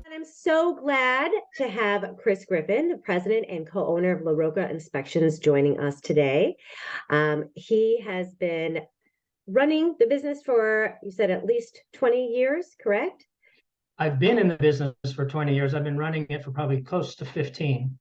I'm so glad to have Chris Griffin, the president and co-owner of LaRocca Inspections, joining us today. He has been running the business for, you said, at least 20 years, correct? I've been in the business for 20 years. I've been running it for probably close to 15.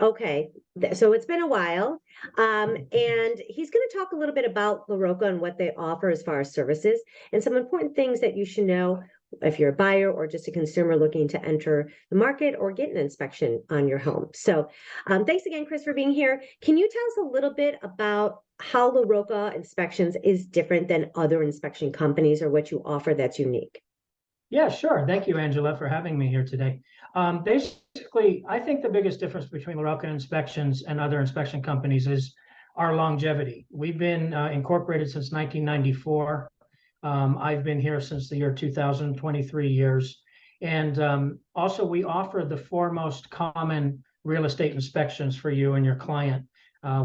Okay, so it's been a while. And he's going to talk a little bit about LaRocca and what they offer as far as services and some important things that you should know if you're a buyer or just a consumer looking to enter the market or get an inspection on your home. So thanks again, Chris, for being here. Can you tell us a little bit about how LaRocca Inspections is different than other inspection companies or what you offer that's unique? Yeah, sure. Thank you, Angela, for having me here today. Basically, I think the biggest difference between LaRocca Inspections and other inspection companies is our longevity. We've been incorporated since 1994. I've been here since the year 2000, 23 years. And also, we offer the four most common real estate inspections for you and your client.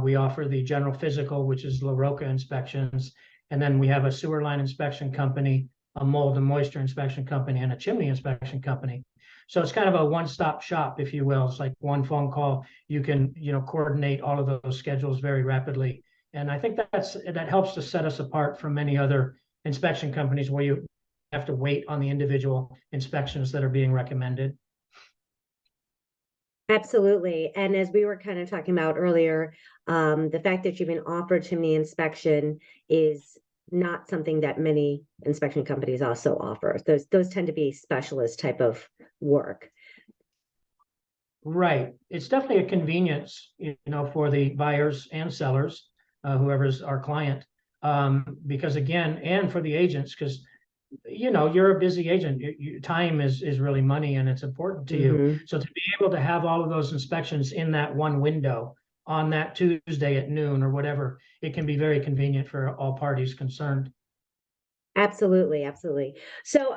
We offer the general physical, which is LaRocca Inspections. And then we have a sewer line inspection company, a mold and moisture inspection company, and a chimney inspection company. So it's kind of a one-stop shop, if you will. It's like one phone call. You can, coordinate all of those schedules very rapidly. And I think that helps to set us apart from many other inspection companies where you have to wait on the individual inspections that are being recommended. Absolutely. And as we were kind of talking about earlier, the fact that you've been offered chimney inspection is not something that many inspection companies also offer. Those tend to be specialist type of work. Right. It's definitely a convenience, for the buyers and sellers, whoever's our client. Because again, and for the agents, because you're a busy agent. Time is really money, and it's important to you. So to be able to have all of those inspections in that one window on that Tuesday at noon or whatever, it can be very convenient for all parties concerned. Absolutely, absolutely. So,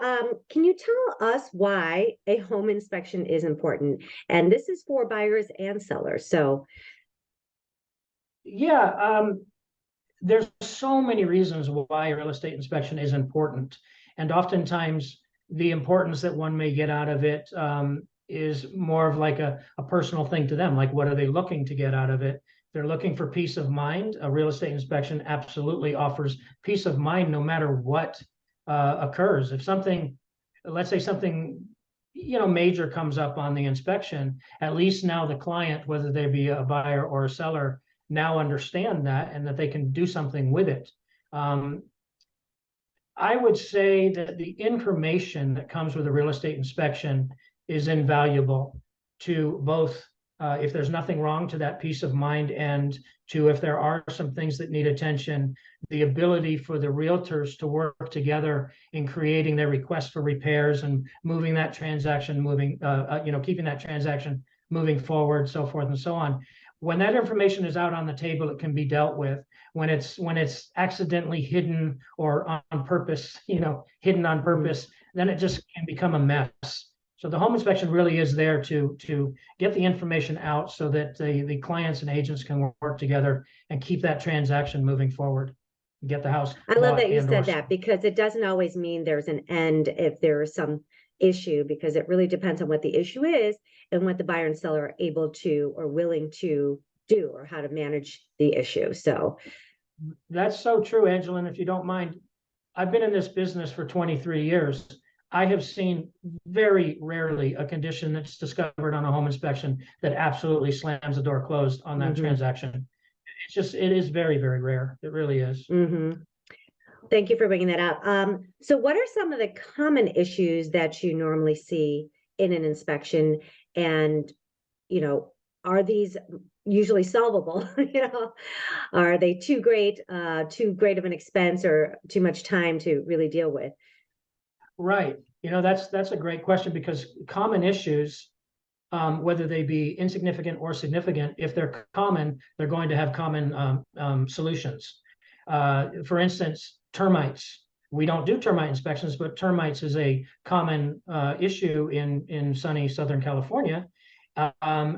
can you tell us why a home inspection is important? And this is for buyers and sellers. So, Yeah, there's so many reasons why a real estate inspection is important. And oftentimes the importance that one may get out of it is more of like a personal thing to them. Like, what are they looking to get out of it? They're looking for peace of mind. A real estate inspection absolutely offers peace of mind no matter what occurs. If something, let's say something, major comes up on the inspection, at least now the client, whether they be a buyer or a seller, now understand that and that they can do something with it. I would say that the information that comes with a real estate inspection is invaluable to both if there's nothing wrong, to that peace of mind, and to if there are some things that need attention, the ability for the realtors to work together in creating their request for repairs and moving that transaction keeping that transaction moving forward, so forth and so on. When that information is out on the table, it can be dealt with. When it's accidentally hidden or on purpose, hidden on purpose, then it just can become a mess. So the home inspection really is there to get the information out so that the clients and agents can work together and keep that transaction moving forward and get the house. I love that you said that, because it doesn't always mean there's an end if there is some issue, because it really depends on what the issue is and what the buyer and seller are able to or willing to do, or how to manage the issue. So that's so true, Angela. And if you don't mind, I've been in this business for 23 years. I have seen very rarely a condition that's discovered on a home inspection that absolutely slams the door closed on that transaction. It is very, very rare. It really is. Thank you for bringing that up. So what are some of the common issues that you normally see in an inspection? And, are these usually solvable? Are they too great of an expense or too much time to really deal with? Right. That's a great question, because common issues, whether they be insignificant or significant, if they're common, they're going to have common solutions. For instance, termites. We don't do termite inspections, but termites is a common issue in sunny Southern California.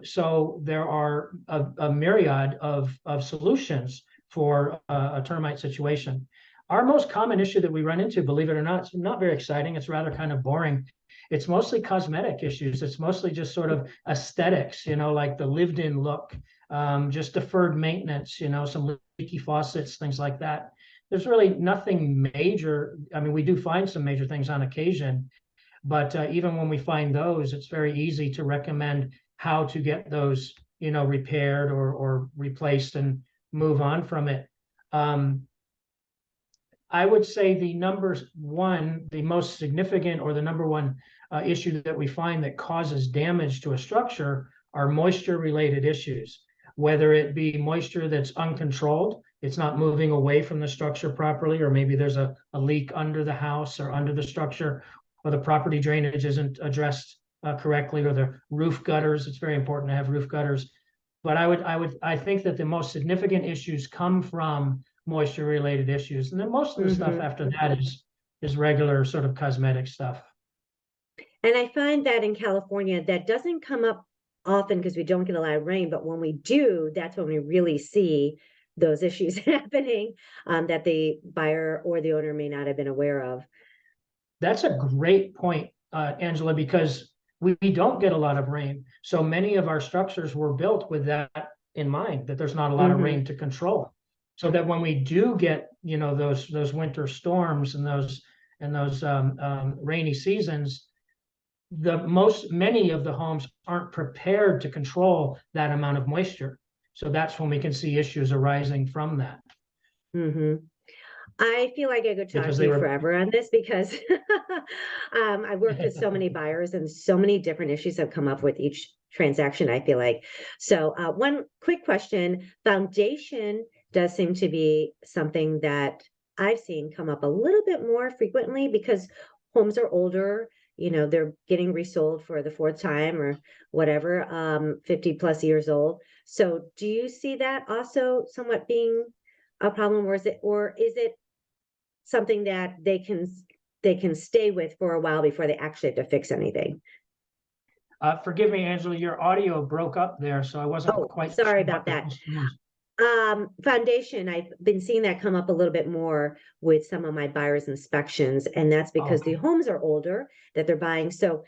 So there are a myriad of solutions for a termite situation. Our most common issue that we run into, believe it or not, it's not very exciting. It's rather kind of boring. It's mostly cosmetic issues. It's mostly just sort of aesthetics, like the lived-in look, just deferred maintenance, some leaky faucets, things like that. There's really nothing major. I mean, we do find some major things on occasion, but even when we find those, it's very easy to recommend how to get those, repaired or replaced and move on from it. I would say the most significant or the number one issue that we find that causes damage to a structure are moisture-related issues, whether it be moisture that's uncontrolled, it's not moving away from the structure properly, or maybe there's a leak under the house or under the structure, or the property drainage isn't addressed correctly, or the roof gutters. It's very important to have roof gutters. But I think that the most significant issues come from moisture related issues. And then most of the stuff after that is regular sort of cosmetic stuff. And I find that in California, that doesn't come up often because we don't get a lot of rain, but when we do, that's when we really see those issues happening that the buyer or the owner may not have been aware of. That's a great point, Angela, because we don't get a lot of rain. So many of our structures were built with that in mind, that there's not a lot of rain to control. So that when we do get, those winter storms and those rainy seasons, many of the homes aren't prepared to control that amount of moisture. So that's when we can see issues arising from that. I feel like I could talk to you forever on this because I've worked with so many buyers and so many different issues have come up with each transaction, I feel like. So one quick question, foundation does seem to be something that I've seen come up a little bit more frequently because homes are older, they're getting resold for the fourth time or whatever, 50 plus years old. So do you see that also somewhat being a problem, or is it something that they can stay with for a while before they actually have to fix anything? Forgive me, Angela, your audio broke up there, so I wasn't quite sorry sure about that. Foundation, I've been seeing that come up a little bit more with some of my buyers' inspections, and that's because the homes are older that they're buying. So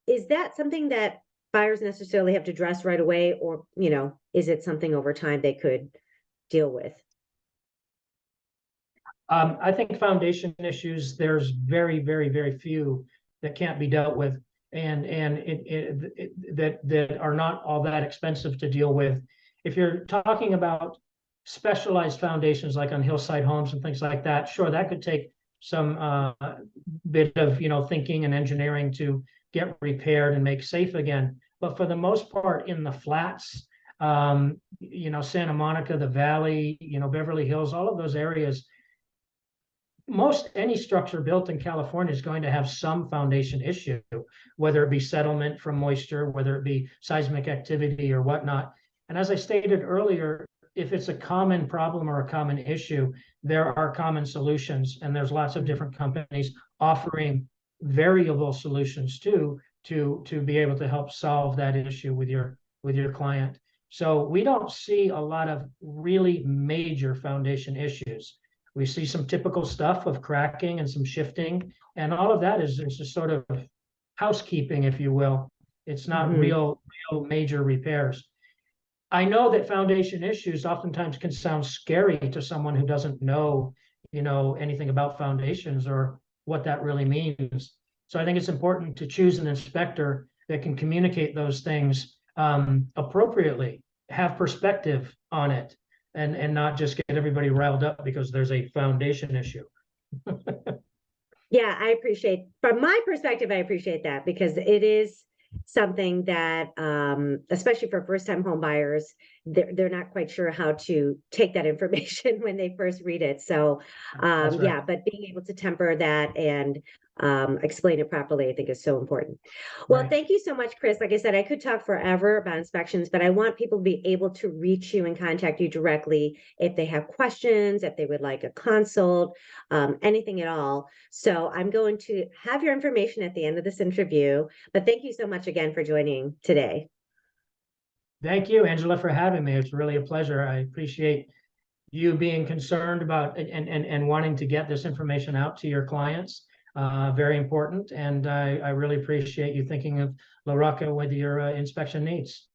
is that something that buyers necessarily have to address right away, or is it something over time they could deal with? I think foundation issues, there's very, very, very few that can't be dealt with, and that are not all that expensive to deal with. If you're talking about specialized foundations like on hillside homes and things like that, sure, that could take some bit of thinking and engineering to get repaired and make safe again. But for the most part, in the flats, Santa Monica, the Valley, Beverly Hills, all of those areas, most any structure built in California is going to have some foundation issue, whether it be settlement from moisture, whether it be seismic activity or whatnot. And as I stated earlier, if it's a common problem or a common issue, there are common solutions, and there's lots of different companies offering variable solutions to be able to help solve that issue with your client. So we don't see a lot of really major foundation issues. We see some typical stuff of cracking and some shifting, and all of that is just sort of housekeeping, if you will. It's not real major repairs. I know that foundation issues oftentimes can sound scary to someone who doesn't know, anything about foundations or what that really means. So I think it's important to choose an inspector that can communicate those things appropriately, have perspective on it, and not just get everybody riled up because there's a foundation issue. Yeah, from my perspective, I appreciate that because it is something that, especially for first-time home buyers, they're not quite sure how to take that information when they first read it. So, right. Yeah, but being able to temper that and explain it properly, I think is so important. Well, right. Thank you so much, Chris. Like I said, I could talk forever about inspections, but I want people to be able to reach you and contact you directly if they have questions, if they would like a consult, anything at all. So I'm going to have your information at the end of this interview, but thank you so much again for joining today. Thank you, Angela, for having me. It's really a pleasure. I appreciate you being concerned about and wanting to get this information out to your clients. Very important, and I really appreciate you thinking of LaRocca with your inspection needs.